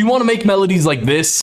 you want to make melodies like this,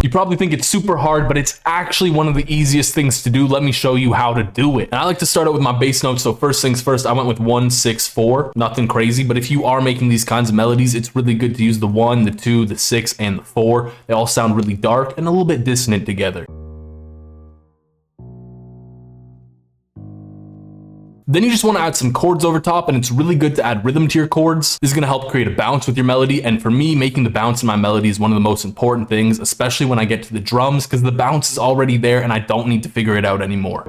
you probably think it's super hard, but it's actually one of the easiest things to do. Let me show you how to do it. And I like to start out with my bass notes. So first things first, I went with 1, 6, 4, nothing crazy. But if you are making these kinds of melodies, it's really good to use the 1, the 2, the 6, and the 4. They all sound really dark and a little bit dissonant together. Then you just want to add some chords over top, and it's really good to add rhythm to your chords. This is going to help create a bounce with your melody, and for me, making the bounce in my melody is one of the most important things, especially when I get to the drums, because the bounce is already there and I don't need to figure it out anymore.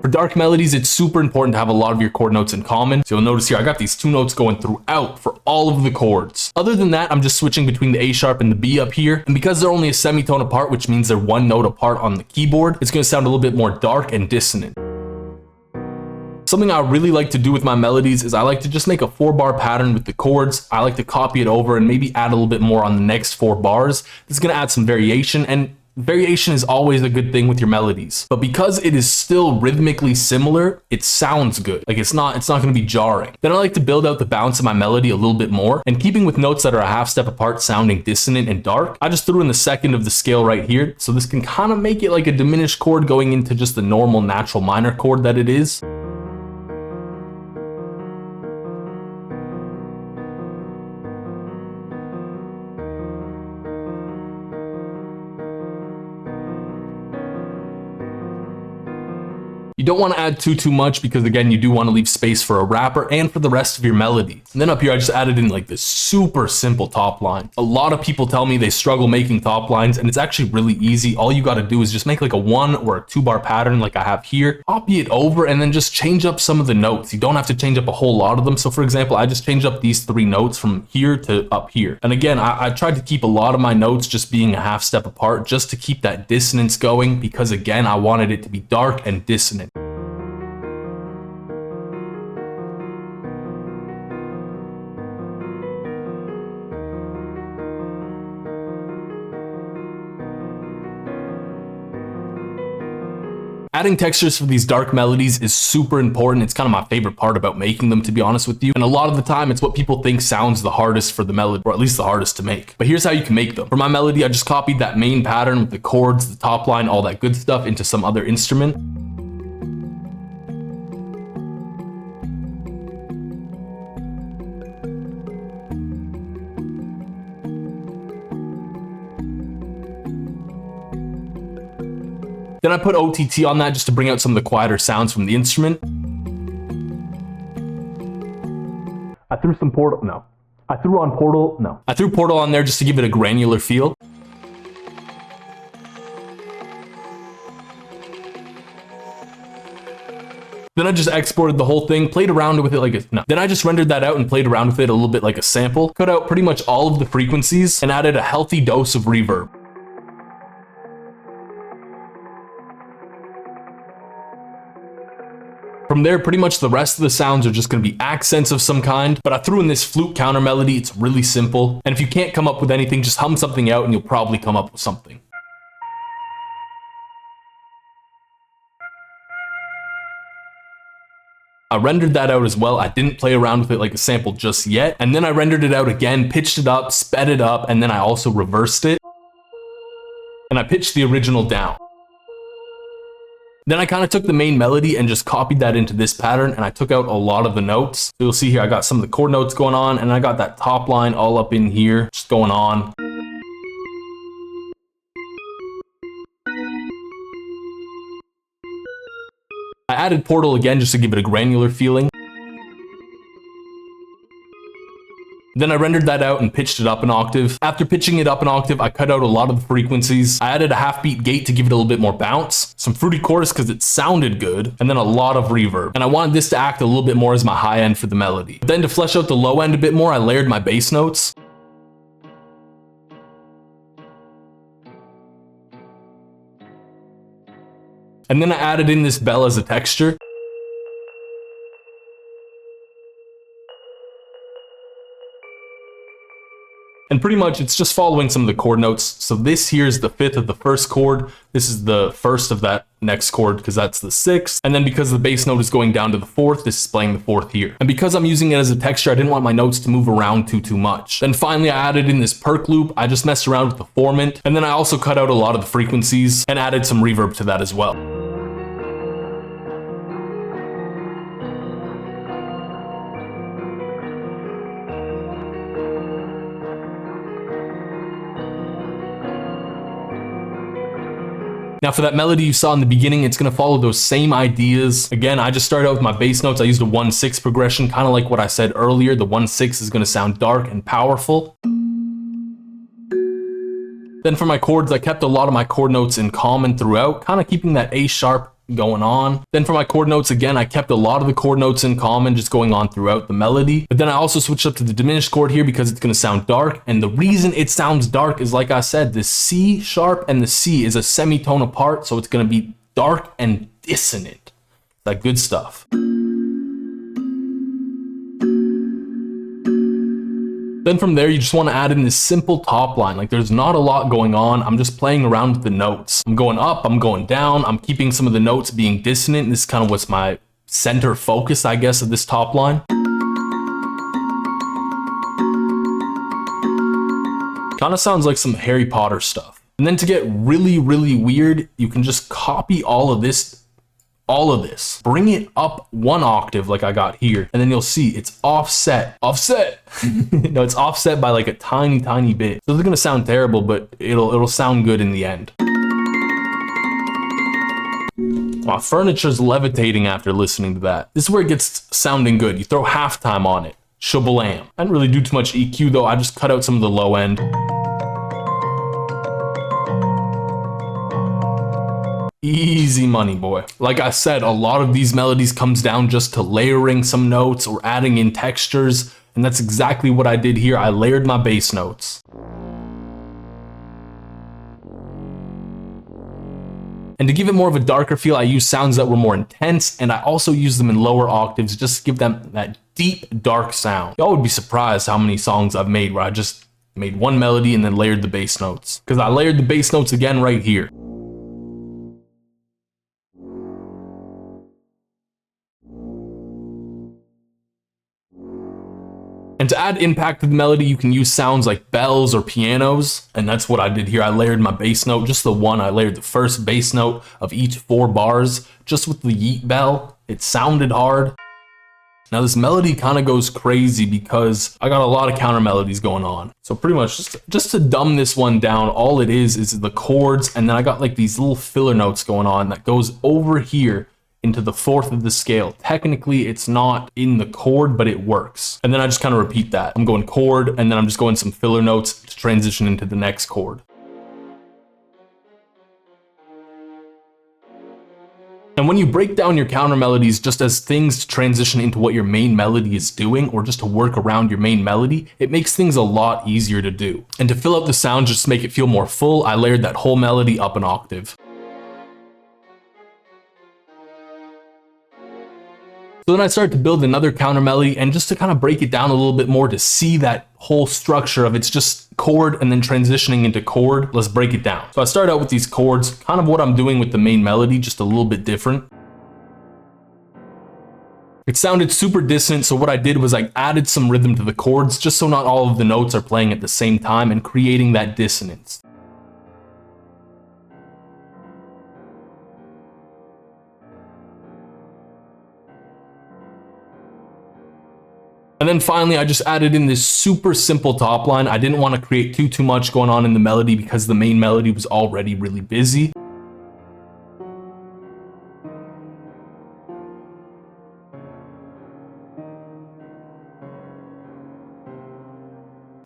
For dark melodies, it's super important to have a lot of your chord notes in common. So you'll notice here, I got these 2 notes going throughout for all of the chords. Other than that, I'm just switching between the A sharp and the B up here. And because they're only a semitone apart, which means they're 1 note apart on the keyboard, it's going to sound a little bit more dark and dissonant. Something I really like to do with my melodies is I like to just make a 4-bar pattern with the chords. I like to copy it over and maybe add a little bit more on the next 4 bars. This is going to add some variation, and variation is always a good thing with your melodies, but because it is still rhythmically similar, it sounds good. Like it's not going to be jarring. Then I like to build out the bounce of my melody a little bit more, and keeping with notes that are a half step apart sounding dissonant and dark, I just threw in the 2nd of the scale right here, so this can kind of make it like a diminished chord going into just the normal natural minor chord that it is. You don't want to add too much because again, you do want to leave space for a wrapper and for the rest of your melody. And then up here, I just added in like this super simple top line. A lot of people tell me they struggle making top lines, and it's actually really easy. All you got to do is just make like a 1 or a 2-bar pattern like I have here, copy it over, and then just change up some of the notes. You don't have to change up a whole lot of them. So for example, I just changed up these 3 notes from here to up here. And again, I tried to keep a lot of my notes just being a half step apart just to keep that dissonance going, because again, I wanted it to be dark and dissonant. Adding textures for these dark melodies is super important. It's kind of my favorite part about making them, to be honest with you. And a lot of the time, it's what people think sounds the hardest for the melody, or at least the hardest to make. But here's how you can make them. For my melody, I just copied that main pattern with the chords, the top line, all that good stuff into some other instrument. Then I put OTT on that just to bring out some of the quieter sounds from the instrument. I threw some Portal, no. I threw on Portal, no. I threw Portal on there just to give it a granular feel. Then I just exported the whole thing, played around with it like a, no. Then I just rendered that out and played around with it a little bit like a sample, cut out pretty much all of the frequencies, and added a healthy dose of reverb. From there, pretty much the rest of the sounds are just going to be accents of some kind, but I threw in this flute counter melody. It's really simple, and if you can't come up with anything, just hum something out and you'll probably come up with something. I rendered that out as well. I didn't play around with it like a sample just yet, and then I rendered it out again, pitched it up, sped it up, and then I also reversed it, and I pitched the original down. Then I kind of took the main melody and just copied that into this pattern, and I took out a lot of the notes. So you'll see here, I got some of the chord notes going on, and I got that top line all up in here, just going on. I added Portal again just to give it a granular feeling. Then I rendered that out and pitched it up an octave. After pitching it up an octave, I cut out a lot of the frequencies. I added a half beat gate to give it a little bit more bounce, some fruity chorus because it sounded good, and then a lot of reverb. And I wanted this to act a little bit more as my high end for the melody. Then to flesh out the low end a bit more, I layered my bass notes. And then I added in this bell as a texture. And pretty much it's just following some of the chord notes. So this here is the fifth of the first chord. This is the first of that next chord because that's the sixth. And then because the bass note is going down to the fourth, this is playing the fourth here. And because I'm using it as a texture, I didn't want my notes to move around too much. Then finally I added in this perk loop. I just messed around with the formant. And then I also cut out a lot of the frequencies and added some reverb to that as well. Now for that melody you saw in the beginning, it's gonna follow those same ideas. Again, I just started out with my bass notes. I used a 1/6 progression, kind of like what I said earlier. The 1/6 is gonna sound dark and powerful. Then for my chords, I kept a lot of my chord notes in common throughout, kind of keeping that A sharp going on. Then for my chord notes, again, I kept a lot of the chord notes in common, just going on throughout the melody. But then I also switched up to the diminished chord here because it's going to sound dark. And the reason it sounds dark is, like I said, the C sharp and the C is a semitone apart. So it's going to be dark and dissonant. That good stuff. Then from there, you just want to add in this simple top line. Like there's not a lot going on. I'm just playing around with the notes. I'm going up, I'm going down. I'm keeping some of the notes being dissonant. This is kind of what's my center focus, I guess, of this top line. Kind of sounds like some Harry Potter stuff. And then to get really, really weird, you can just copy all of this, bring it up one octave like I got here, and then you'll see it's offset. No, it's offset by like a tiny bit. So it's gonna sound terrible, but it'll sound good in the end. My furniture's levitating after listening to that. This is where it gets sounding good. You throw halftime on it. Shabalam. I didn't really do too much EQ though. I just cut out some of the low end. Easy money, boy. Like I said, a lot of these melodies comes down just to layering some notes or adding in textures, and that's exactly what I did here. I layered my bass notes. And to give it more of a darker feel, I used sounds that were more intense, and I also used them in lower octaves just to give them that deep, dark sound. Y'all would be surprised how many songs I've made where I just made one melody and then layered the bass notes. Because I layered the bass notes again right here. And to add impact to the melody, you can use sounds like bells or pianos. And that's what I did here. I layered my bass note, just the one. I layered the first bass note of each 4 bars, just with the yeet bell. It sounded hard. Now this melody kind of goes crazy because I got a lot of counter melodies going on. So pretty much just to dumb this one down, all it is the chords. And then I got like these little filler notes going on that goes over here into the 4th of the scale. Technically, it's not in the chord, but it works. And then I just kind of repeat that. I'm going chord, and then I'm just going some filler notes to transition into the next chord. And when you break down your counter melodies just as things to transition into what your main melody is doing, or just to work around your main melody, it makes things a lot easier to do. And to fill out the sound, just to make it feel more full, I layered that whole melody up an octave. So then I started to build another counter melody, and just to kind of break it down a little bit more to see that whole structure of it's just chord and then transitioning into chord, let's break it down. So I started out with these chords, kind of what I'm doing with the main melody, just a little bit different. It sounded super dissonant, so what I did was I added some rhythm to the chords just so not all of the notes are playing at the same time and creating that dissonance. And then finally, I just added in this super simple top line. I didn't want to create too much going on in the melody because the main melody was already really busy.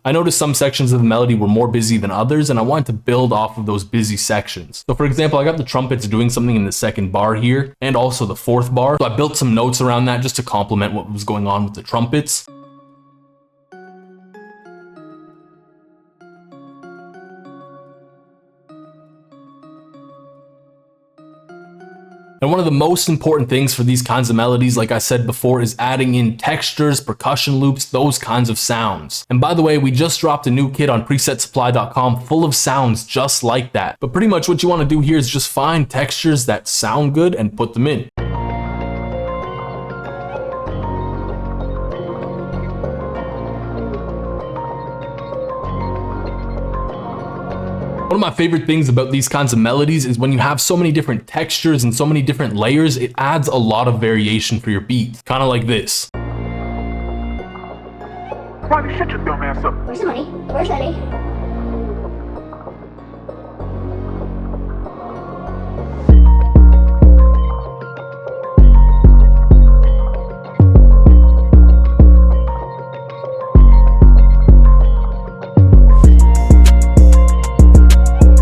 I noticed some sections of the melody were more busy than others, and I wanted to build off of those busy sections. So for example, I got the trumpets doing something in the 2nd bar here, and also the 4th bar. So I built some notes around that just to complement what was going on with the trumpets. And one of the most important things for these kinds of melodies, like I said before, is adding in textures, percussion loops, those kinds of sounds. And by the way, we just dropped a new kit on presetsupply.com full of sounds just like that. But pretty much what you want to do here is just find textures that sound good and put them in. One of my favorite things about these kinds of melodies is when you have so many different textures and so many different layers, it adds a lot of variation for your beat. Kind of like this. Riley, shut your dumb ass up. Where's the money? Where's Eddie?